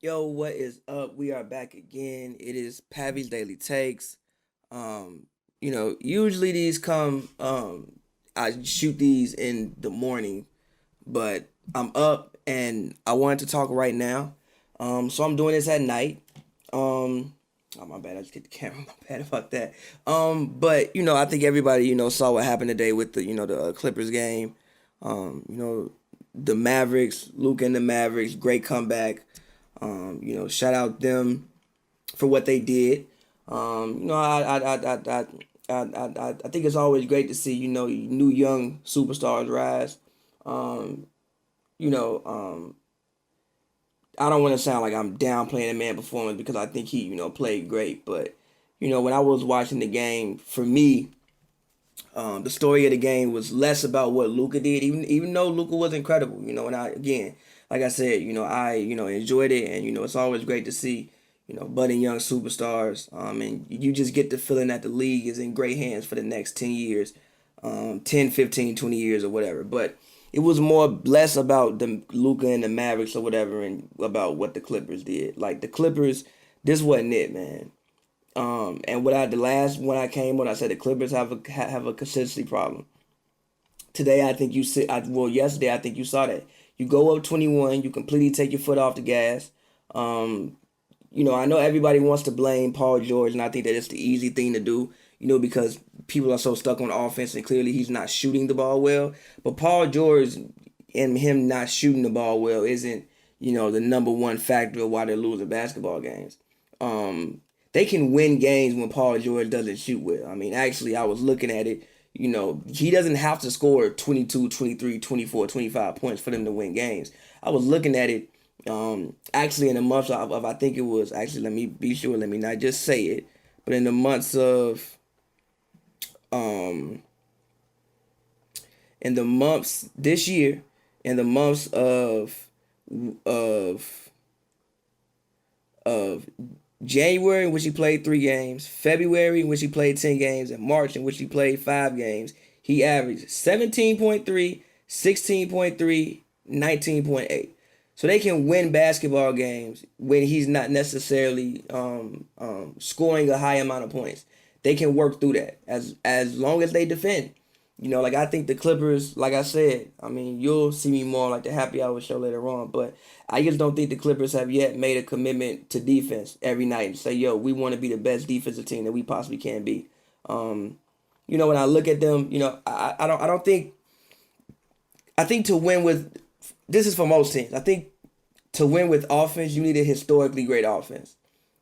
Yo, what is up? We are back again. It is Pavy's Daily Takes. Usually these come I shoot these in the morning, but I'm up and I wanted to talk right now. So I'm doing this at night. Oh my bad, I just hit the camera. My bad about that. But I think everybody, saw what happened today with the Clippers game. The Mavericks, Luka and the Mavericks, great comeback. Shout out them for what they did. I think it's always great to see new young superstars rise. Um, you know, um, I don't want to sound like I'm downplaying the man performance because I think he played great. But when I was watching the game, for me, the story of the game was less about what Luca did, even though Luca was incredible. And like I said, I enjoyed it, and it's always great to see budding young superstars. And you just get the feeling that the league is in great hands for the next 10 years, 10, 15, 20 years or whatever. But it was more less about the Luca and the Mavericks or whatever, and about what the Clippers did. Like the Clippers, this wasn't it, man. And the last when I came on, I said the Clippers have a consistency problem. Today, I think you see. Yesterday, I think you saw that. You go up 21, you completely take your foot off the gas. Um, I know everybody wants to blame Paul George, and I think that it's the easy thing to do. Because people are so stuck on offense, and clearly he's not shooting the ball well. But Paul George and him not shooting the ball well isn't the number one factor of why they're losing basketball games. Um, they can win games when Paul George doesn't shoot well. I mean, actually, I was looking at it. He doesn't have to score 22, 23, 24, 25 points for them to win games. I was looking at it actually in the months of I think it was actually, let me be sure, let me not just say it, but in the months of um in the months this year, in the months of of January, in which he played 3 games, February, in which he played 10 games, and March, in which he played 5 games, he averaged 17.3, 16.3, 19.8. So they can win basketball games when he's not necessarily scoring a high amount of points. They can work through that as long as they defend. Like I think the Clippers, like I said, I mean, you'll see me more like the happy hour show later on, but I just don't think the Clippers have yet made a commitment to defense every night and say, yo, we want to be the best defensive team that we possibly can be. When I look at them, I don't think, I think to win with, this is for most teams, I think to win with offense, you need a historically great offense,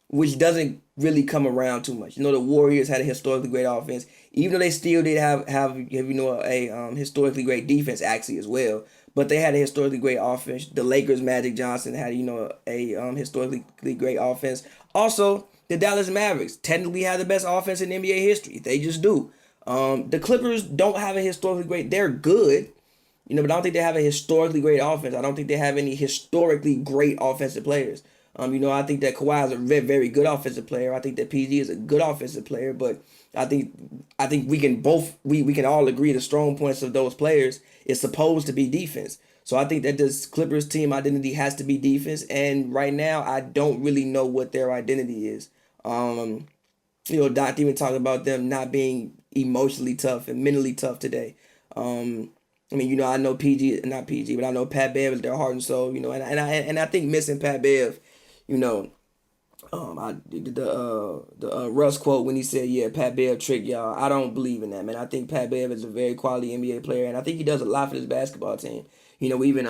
which doesn't really come around too much. The Warriors had a historically great offense, even though they still did have a historically great defense actually as well. But they had a historically great offense. The Lakers, Magic Johnson had a historically great offense. Also, the Dallas Mavericks technically have the best offense in NBA history. They just do. The Clippers don't have a historically great. They're good, but I don't think they have a historically great offense. I don't think they have any historically great offensive players. I think that Kawhi is a very, very good offensive player. I think that PG is a good offensive player, but I think we can all agree the strong points of those players is supposed to be defense. So I think that this Clippers team identity has to be defense, and right now I don't really know what their identity is. Doc even talked about them not being emotionally tough and mentally tough today. I mean, I know PG, not PG, but I know Pat Bev is their heart and soul. And I think missing Pat Bev, you know, I the Russ quote when he said, "Yeah, Pat Bev tricked y'all." I don't believe in that, man. I think Pat Bev is a very quality NBA player, and I think he does a lot for this basketball team. Even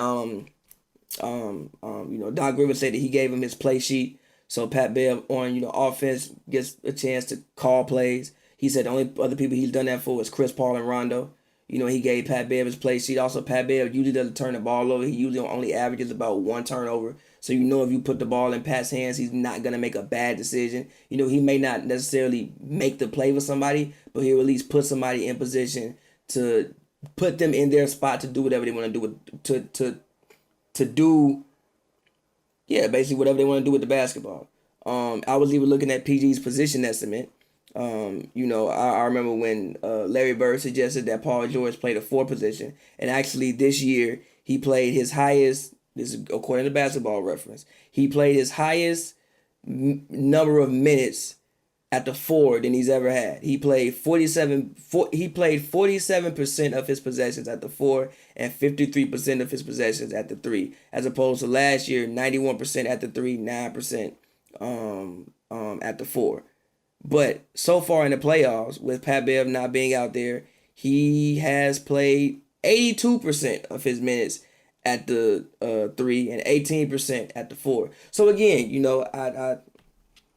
Doc Rivers said that he gave him his play sheet, so Pat Bev on offense gets a chance to call plays. He said the only other people he's done that for was Chris Paul and Rondo. He gave Pat Bev his play sheet. Also, Pat Bev usually doesn't turn the ball over. He usually only averages about one turnover. So if you put the ball in Pat's hands, he's not gonna make a bad decision. He may not necessarily make the play for somebody, but he'll at least put somebody in position to put them in their spot to do whatever they want to do to do, yeah, basically whatever they want to do with the basketball. I was even looking at PG's position estimate. I remember when Larry Bird suggested that Paul George played a four position, and actually this year he played his highest This is according to Basketball Reference. He played his highest number of minutes at the 4 than he's ever had. He played 47% of his possessions at the 4 and 53% of his possessions at the 3, as opposed to last year 91% at the 3, 9% at the 4. But so far in the playoffs, with Pat Bev not being out there, he has played 82% of his minutes at the 3 and 18% at the 4. So again,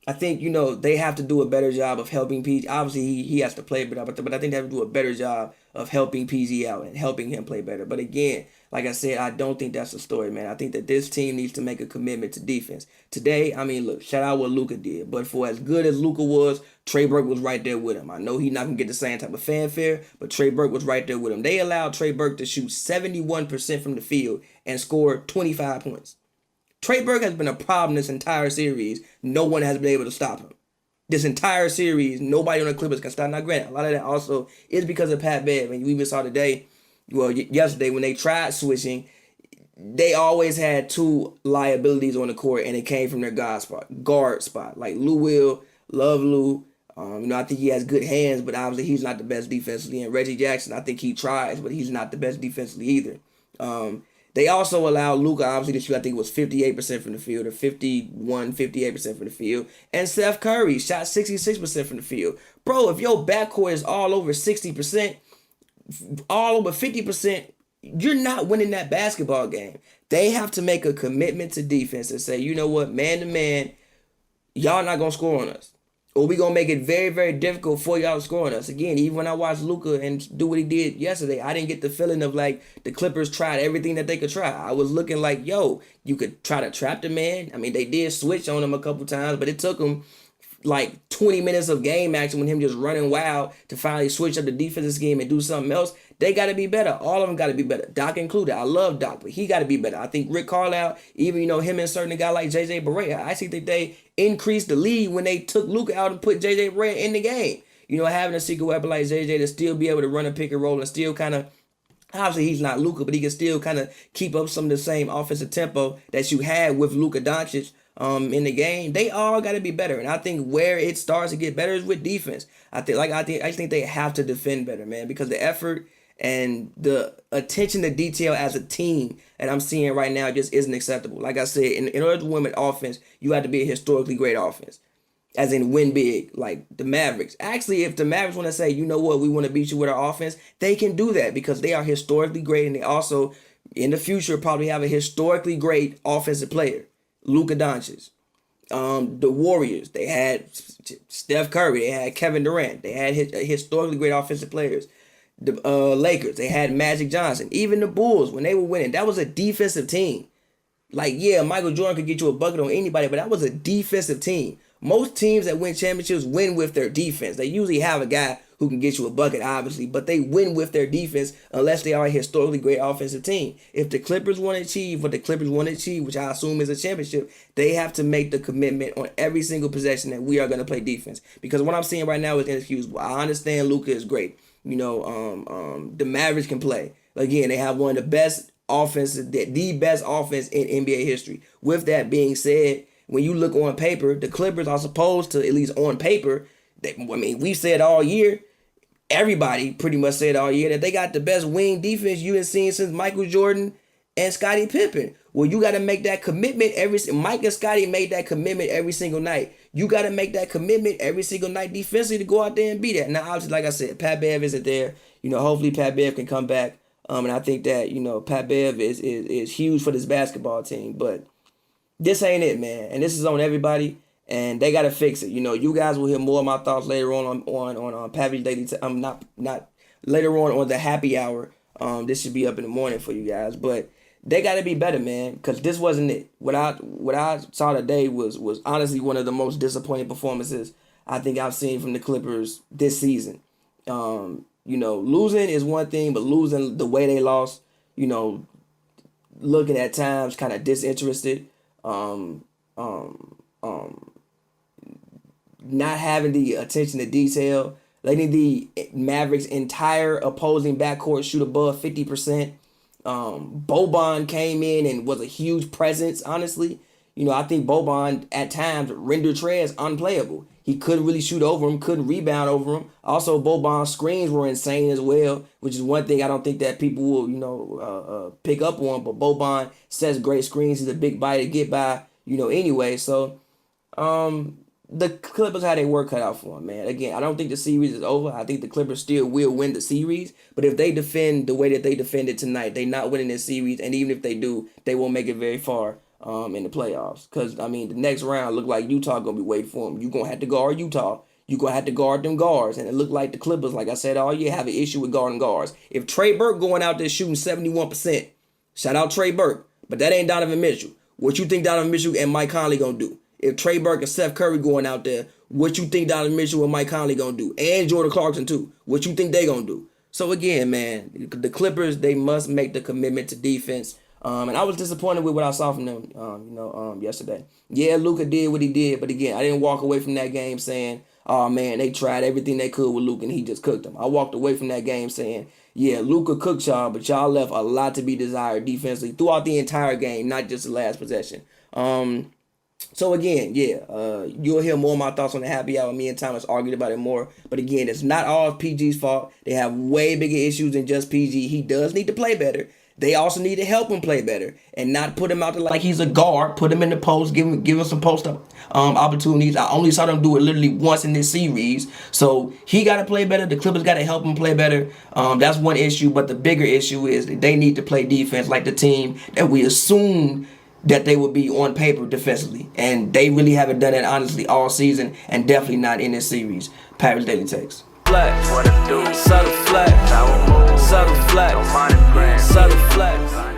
I think, they have to do a better job of helping PG. Obviously, he has to play better, but I think they have to do a better job of helping PG out and helping him play better. But again, like I said, I don't think that's the story, man. I think that this team needs to make a commitment to defense. Today, I mean, look, shout out what Luka did. But for as good as Luka was, Trey Burke was right there with him. I know he's not going to get the same type of fanfare, but Trey Burke was right there with him. They allowed Trey Burke to shoot 71% from the field and score 25 points. Trey Burke has been a problem this entire series. No one has been able to stop him. This entire series, nobody on the Clippers can stop. Now, granted, a lot of that also is because of Pat Bev. And we even saw today, yesterday, when they tried switching, they always had two liabilities on the court, and it came from their guard spot. Like Lou Will, love Lou. I think he has good hands, but obviously he's not the best defensively. And Reggie Jackson, I think he tries, but he's not the best defensively either. They also allowed Luka, obviously, to shoot, I think it was 58% from the field, or 58% from the field. And Steph Curry shot 66% from the field. Bro, if your backcourt is all over 60%, all over 50%, you're not winning that basketball game. They have to make a commitment to defense and say, you know what, man to man, y'all not going to score on us. Or we going to make it very, very difficult for y'all to score on us. Again, even when I watched Luka and do what he did yesterday, I didn't get the feeling of like the Clippers tried everything that they could try. I was looking like, yo, you could try to trap the man. I mean, they did switch on him a couple times, but it took them like 20 minutes of game action with him just running wild to finally switch up the defensive scheme and do something else. They got to be better. All of them got to be better. Doc included. I love Doc, but he got to be better. I think Rick Carlisle, even, him inserting a guy like J.J. Barea, I actually think they increased the lead when they took Luka out and put J.J. Barea in the game. Having a secret weapon like J.J. to still be able to run a pick and roll and still kind of, obviously he's not Luka, but he can still kind of keep up some of the same offensive tempo that you had with Luka Doncic in the game. They all got to be better, and I think where it starts to get better is with defense. I just think they have to defend better, man, because the effort and the attention to detail as a team that I'm seeing right now just isn't acceptable. Like I said, in order to win with offense, you have to be a historically great offense, as in win big, like the Mavericks. Actually, if the Mavericks want to say, you know what, we want to beat you with our offense, they can do that because they are historically great, and they also, in the future, probably have a historically great offensive player, Luka Doncic. The Warriors, they had Steph Curry, they had Kevin Durant, they had historically great offensive players. The Lakers, they had Magic Johnson. Even the Bulls, when they were winning, that was a defensive team. Like, yeah, Michael Jordan could get you a bucket on anybody, but that was a defensive team. Most teams that win championships win with their defense. They usually have a guy who can get you a bucket, obviously, but they win with their defense unless they are a historically great offensive team. If the Clippers want to achieve what the Clippers want to achieve, which I assume is a championship, they have to make the commitment on every single possession that we are going to play defense. Because what I'm seeing right now is inexcusable. I understand Luka is great. The Mavericks can play. Again, they have one of the best offenses, the best offense in NBA history. With that being said, when you look on paper, the Clippers are supposed to, at least on paper, we said all year, everybody pretty much said all year that they got the best wing defense you have seen since Michael Jordan and Scottie Pippen. Well, you got to make that commitment Mike and Scottie made that commitment every single night. You got to make that commitment every single night defensively to go out there and be that. Now, obviously, like I said, Pat Bev isn't there. Hopefully Pat Bev can come back. And I think that, Pat Bev is huge for this basketball team. But this ain't it, man. And this is on everybody. And they got to fix it. You guys will hear more of my thoughts later on Pavi's Daily. Not later on the happy hour. This should be up in the morning for you guys. But they got to be better, man, because this wasn't it. What I saw today was honestly one of the most disappointing performances I think I've seen from the Clippers this season. Losing is one thing, but losing the way they lost, looking at times kind of disinterested, not having the attention to detail, letting the Mavericks' entire opposing backcourt shoot above 50%. Boban came in and was a huge presence, honestly. I think Boban at times rendered Trez unplayable. He couldn't really shoot over him, couldn't rebound over him. Also, Boban's screens were insane as well, which is one thing I don't think that people will, pick up on. But Boban sets great screens. He's a big body to get by, anyway. So, the Clippers had their work cut out for them, man. Again, I don't think the series is over. I think the Clippers still will win the series. But if they defend the way that they defended tonight, they're not winning this series. And even if they do, they won't make it very far in the playoffs. Because, the next round look like Utah going to be waiting for them. You're going to have to guard Utah. You're going to have to guard them guards. And it looked like the Clippers, like I said all year, have an issue with guarding guards. If Trey Burke going out there shooting 71%, shout out Trey Burke. But that ain't Donovan Mitchell. What you think Donovan Mitchell and Mike Conley going to do? If Trey Burke and Steph Curry going out there, what you think Donovan Mitchell and Mike Conley going to do? And Jordan Clarkson too. What you think they going to do? So again, man, the Clippers, they must make the commitment to defense. And I was disappointed with what I saw from them, yesterday. Yeah, Luka did what he did, but again, I didn't walk away from that game saying, oh man, they tried everything they could with Luka and he just cooked them. I walked away from that game saying, yeah, Luka cooked y'all, but y'all left a lot to be desired defensively throughout the entire game, not just the last possession. So again, you'll hear more of my thoughts on the happy hour. Me and Thomas argued about it more. But again, it's not all PG's fault. They have way bigger issues than just PG. He does need to play better. They also need to help him play better and not put him out there like he's a guard. Put him in the post, give him some post up opportunities. I only saw them do it literally once in this series. So he got to play better. The Clippers got to help him play better. That's one issue. But the bigger issue is that they need to play defense like the team that we assume that they would be on paper defensively. And they really haven't done that, honestly, all season, and definitely not in this series. Paris Daily Takes. Flex, what it do? Subtle flex, subtle flex, subtle flex.